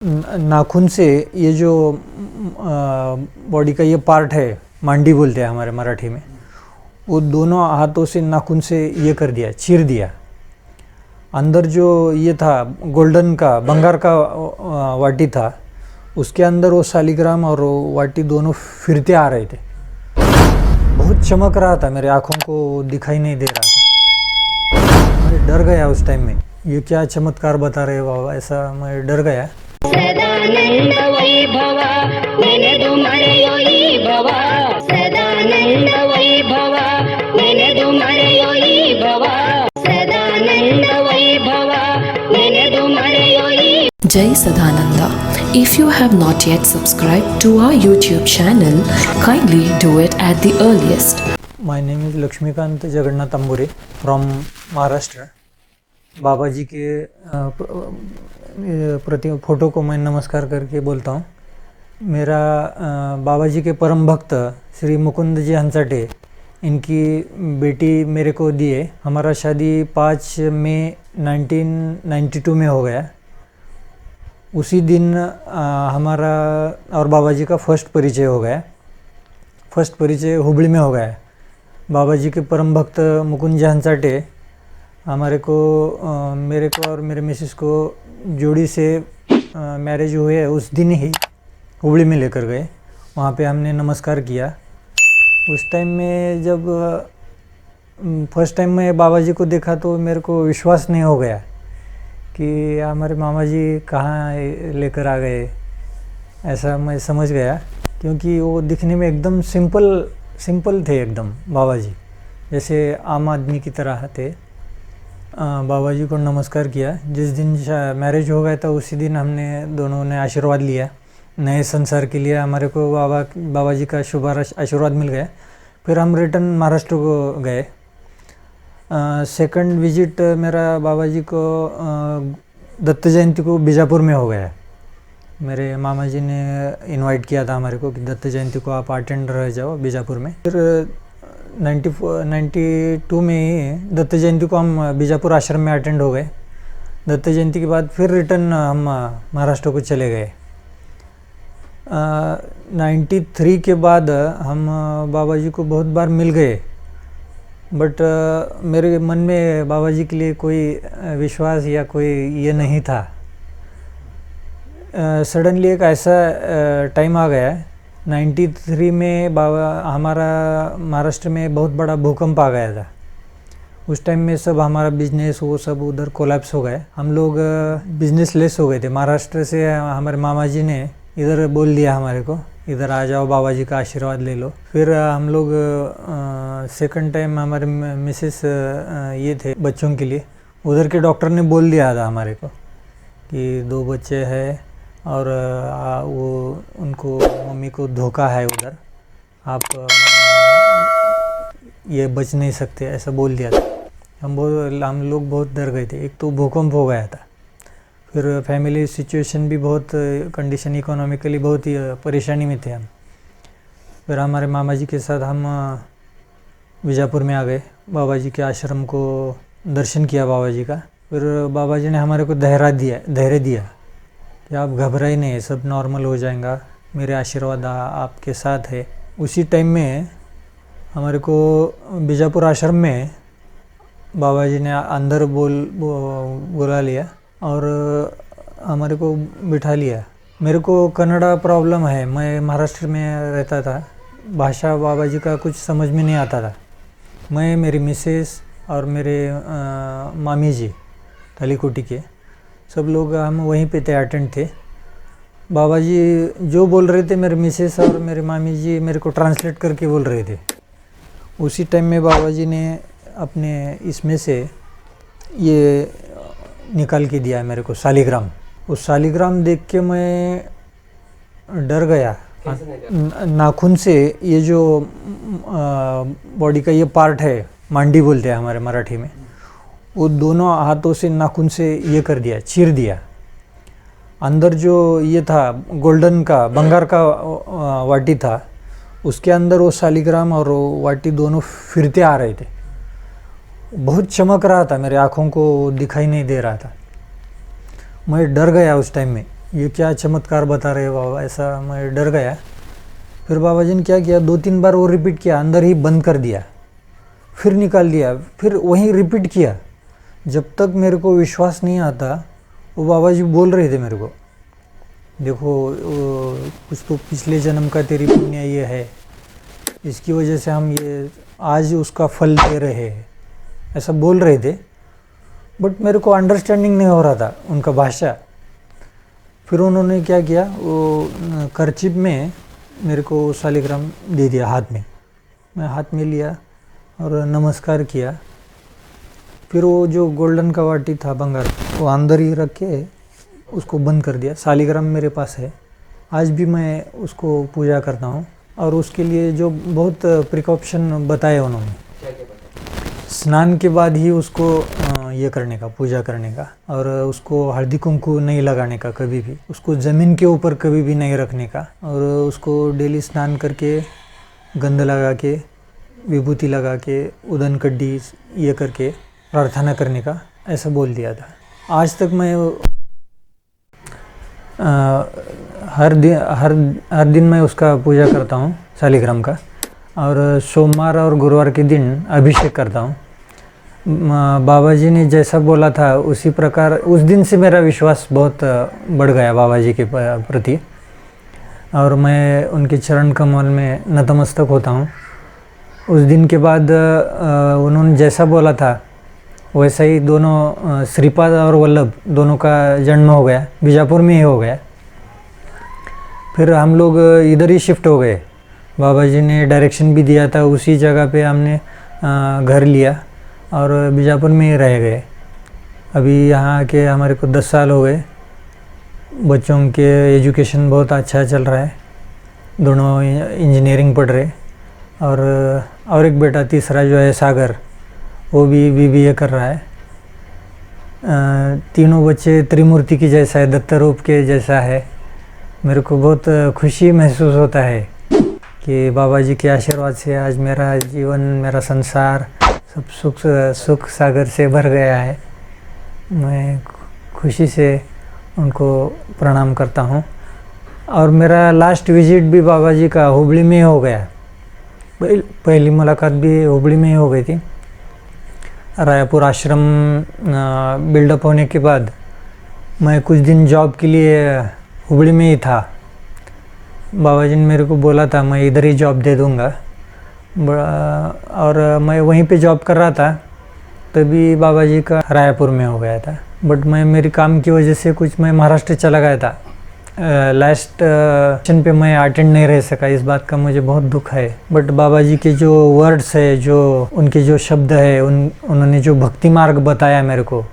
नाखून से ये जो बॉडी का ये पार्ट है, मांडी बोलते हैं हमारे मराठी में, वो दोनों हाथों से नाखून से ये कर दिया, चीर दिया। अंदर जो ये था गोल्डन का, बंगार का वाटी था, उसके अंदर वो शालिग्राम और वो वाटी दोनों फिरते आ रहे थे। बहुत चमक रहा था, मेरे आँखों को दिखाई नहीं दे रहा था। मैं डर गया उस टाइम में, ये क्या चमत्कार बता रहे बाबा, ऐसा मैं डर गया। सदानंद वैभवा नेनेदु मरेयोई भवा, सदानंद वैभवा नेनेदु मरेयोई भवा, Sadanand Vaibhava नेनेदु मरेयोई। Jai Sadananda. If you have not yet subscribed to our YouTube channel, kindly do it at the earliest. My name is Lakshmikant Jagannath Ambure from Maharashtra. बाबा जी के प्रति फोटो को मैं नमस्कार करके बोलता हूँ। मेरा बाबा जी के परम भक्त श्री मुकुंद जी हंसाटे, इनकी बेटी मेरे को दिए। हमारा शादी 5 मई 1992 में हो गया। उसी दिन हमारा और बाबा जी का फर्स्ट परिचय हो गया। फर्स्ट परिचय हुबली में हो गया। बाबा जी के परम भक्त मुकुंद जी हंसाटे हमारे को मेरे को और मेरे मिसेस को जोड़ी से मैरिज हुए उस दिन ही हुबली में लेकर गए। वहाँ पे हमने नमस्कार किया। उस टाइम में जब फर्स्ट टाइम मैं बाबा जी को देखा तो मेरे को विश्वास नहीं हो गया कि हमारे मामा जी कहाँ लेकर आ गए, ऐसा मैं समझ गया। क्योंकि वो दिखने में एकदम सिंपल थे, एकदम बाबा जी जैसे आम आदमी की तरह थे। बाबा जी को नमस्कार किया। जिस दिन मैरिज हो गया था उसी दिन हमने दोनों ने आशीर्वाद लिया नए संसार के लिए। हमारे को बाबा जी का शुभ आशीर्वाद मिल गया। फिर हम रिटर्न महाराष्ट्र को गए। सेकंड विजिट मेरा बाबा जी को दत्त जयंती को बीजापुर में हो गया। मेरे मामा जी ने इनवाइट किया था हमारे को कि दत्त जयंती को आप अटेंड रह जाओ बीजापुर में। फिर 92 में ही दत्त जयंती को हम बीजापुर आश्रम में अटेंड हो गए। दत्त जयंती के बाद फिर रिटर्न हम महाराष्ट्र को चले गए। 93 के बाद हम बाबा जी को बहुत बार मिल गए, बट मेरे मन में बाबा जी के लिए कोई विश्वास या कोई ये नहीं था। सडनली एक ऐसा टाइम आ गया 93 में हमारा महाराष्ट्र में बहुत बड़ा भूकंप आ गया था। उस टाइम में सब हमारा बिजनेस वो सब उधर कोलैप्स हो गए। हम लोग बिजनेस लेस हो गए थे। महाराष्ट्र से हमारे मामा जी ने इधर बोल दिया हमारे को, इधर आ जाओ, बाबा जी का आशीर्वाद ले लो। फिर हम लोग सेकंड टाइम हमारे मिसेस ये थे बच्चों के लिए, उधर के डॉक्टर ने बोल दिया था हमारे को कि 2 बच्चे हैं और वो उनको मम्मी को धोखा है उधर, आप ये बच नहीं सकते, ऐसा बोल दिया था। हम लोग बहुत डर गए थे। एक तो भूकंप हो गया था, फिर फैमिली सिचुएशन भी बहुत कंडीशन इकोनॉमिकली बहुत ही परेशानी में थे हम। फिर हमारे मामा जी के साथ हम बीजापुर में आ गए। बाबा जी के आश्रम को दर्शन किया बाबा जी का। फिर बाबा जी ने हमारे को धैर्य दिया कि आप घबराई नहीं, सब नॉर्मल हो जाएगा, मेरे आशीर्वाद आपके साथ है। उसी टाइम में हमारे को बीजापुर आश्रम में बाबा जी ने अंदर बुला लिया और हमारे को बिठा लिया। मेरे को कन्नड़ा प्रॉब्लम है, मैं महाराष्ट्र में रहता था, भाषा बाबा जी का कुछ समझ में नहीं आता था। मैं, मेरी मिसेस और मेरे मामी जी तलीकोटी के सब लोग हम वहीं पे थे, अटेंड थे। बाबा जी जो बोल रहे थे मेरे मिसेस और मेरे मामी जी मेरे को ट्रांसलेट करके बोल रहे थे। उसी टाइम में बाबा जी ने अपने इसमें से ये निकाल के दिया मेरे को शालिग्राम। उस शालिग्राम देख के मैं डर गया। नाखून से ये जो बॉडी का ये पार्ट है, मांडी बोलते हैं हमारे मराठी में, वो दोनों हाथों से नाखून से ये कर दिया, चीर दिया। अंदर जो ये था गोल्डन का, बंगार का वाटी था, उसके अंदर वो शालिग्राम और वो वाटी दोनों फिरते आ रहे थे। बहुत चमक रहा था, मेरे आँखों को दिखाई नहीं दे रहा था। मैं डर गया उस टाइम में, ये क्या चमत्कार बता रहे बाबा, ऐसा मैं डर गया। फिर बाबा जी ने क्या किया, 2-3 बार वो रिपीट किया, अंदर ही बंद कर दिया, फिर निकाल दिया, फिर वहीं रिपीट किया। जब तक मेरे को विश्वास नहीं आता, वो बाबा जी बोल रहे थे मेरे को, देखो कुछ तो पिछले जन्म का तेरी पुण्य ये है, इसकी वजह से हम ये आज उसका फल दे रहे हैं, ऐसा बोल रहे थे। बट मेरे को अंडरस्टैंडिंग नहीं हो रहा था उनका भाषा। फिर उन्होंने क्या किया, वो करचिप में मेरे को शालिग्राम दे दिया हाथ में। मैं हाथ में लिया और नमस्कार किया। फिर वो जो गोल्डन का वाटी था बंगार, वो अंदर ही रख के उसको बंद कर दिया। शालिग्राम मेरे पास है, आज भी मैं उसको पूजा करता हूँ। और उसके लिए जो बहुत प्रिकॉशन बताए उन्होंने, स्नान के बाद ही उसको ये करने का, पूजा करने का, और उसको हल्दी कुंकू नहीं लगाने का कभी भी, उसको ज़मीन के ऊपर कभी भी नहीं रखने का, और उसको डेली स्नान करके गंध लगा के, विभूति लगा के, उदन कड्डी ये करके प्रार्थना करने का, ऐसा बोल दिया था। आज तक मैं हर दिन मैं उसका पूजा करता हूँ शालिग्राम का, और सोमवार और गुरुवार के दिन अभिषेक करता हूँ। बाबा जी ने जैसा बोला था उसी प्रकार उस दिन से मेरा विश्वास बहुत बढ़ गया बाबा जी के प्रति, और मैं उनके चरण कमल में नतमस्तक होता हूँ। उस दिन के बाद उन्होंने जैसा बोला था वैसा ही दोनों श्रीपाद और वल्लभ दोनों का जन्म हो गया, बीजापुर में ही हो गया। फिर हम लोग इधर ही शिफ्ट हो गए। बाबा जी ने डायरेक्शन भी दिया था, उसी जगह पे हमने घर लिया और बीजापुर में ही रह गए। अभी यहाँ आके हमारे को 10 साल हो गए। बच्चों के एजुकेशन बहुत अच्छा चल रहा है, दोनों इंजीनियरिंग पढ़ रहे, और एक बेटा तीसरा जो है सागर, वो भी BBA कर रहा है। तीनों बच्चे त्रिमूर्ति की जैसा है, दत्त रूप के जैसा है। मेरे को बहुत खुशी महसूस होता है कि बाबा जी के आशीर्वाद से आज मेरा जीवन, मेरा संसार सब सुख सागर से भर गया है। मैं खुशी से उनको प्रणाम करता हूँ। और मेरा लास्ट विजिट भी बाबा जी का हुबली में हो गया। पहली मुलाकात भी हुबली में ही हो गई थी। रायपुर आश्रम बिल्डअप होने के बाद मैं कुछ दिन जॉब के लिए हुबली में ही था। बाबा जी ने मेरे को बोला था मैं इधर ही जॉब दे दूँगा, और मैं वहीं पे जॉब कर रहा था। तभी बाबा जी का रायपुर में हो गया था। बट मैं मेरी काम की वजह से कुछ मैं महाराष्ट्र चला गया था। लास्ट सेशन पे मैं अटेंड नहीं रह सका, इस बात का मुझे बहुत दुख है। बट बाबा जी के जो वर्ड्स है, जो उनके जो शब्द है, उन्होंने जो भक्ति मार्ग बताया मेरे को,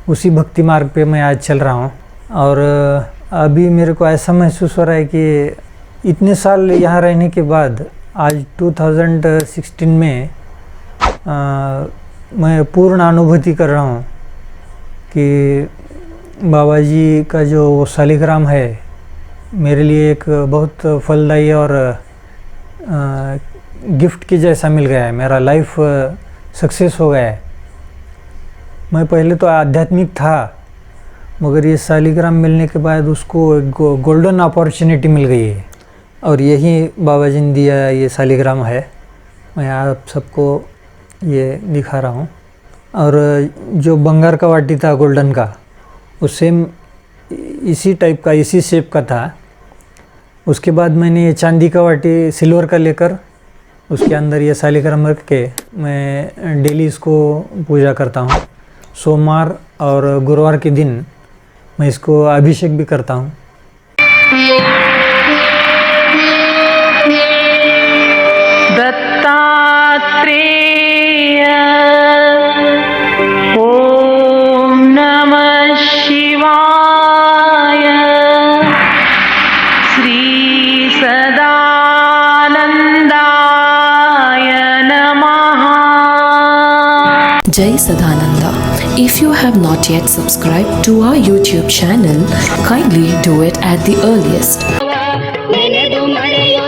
उसी भक्ति मार्ग पे मैं आज चल रहा हूँ। और अभी मेरे को ऐसा महसूस हो रहा है कि इतने साल यहाँ रहने के बाद आज 2016 में मैं पूर्ण अनुभूति कर रहा हूँ कि बाबा जी का जो शालिग्राम है मेरे लिए एक बहुत फलदायी और गिफ्ट की जैसा मिल गया है। मेरा लाइफ सक्सेस हो गया है। मैं पहले तो आध्यात्मिक था, मगर ये शालिग्राम मिलने के बाद उसको एक गोल्डन अपॉर्चुनिटी मिल गई है। और यही बाबा जी ने दिया ये शालिग्राम है। मैं आप सबको ये दिखा रहा हूँ। और जो बंगार का वाटी था गोल्डन का, वो सेम इसी टाइप का, इसी शेप का था। उसके बाद मैंने ये चांदी का वाटी सिल्वर का लेकर उसके अंदर ये शालिग्राम रख के मैं डेली इसको पूजा करता हूँ। सोमवार और गुरुवार के दिन मैं इसको अभिषेक भी करता हूँ। दत्तात्रेय ओम नमः शिवाय श्री सदानंदाय नमः। Jai Sadananda. If you have not yet subscribed to our YouTube channel, kindly do it at the earliest. ನೆನೆದು ಮರೆಯೋ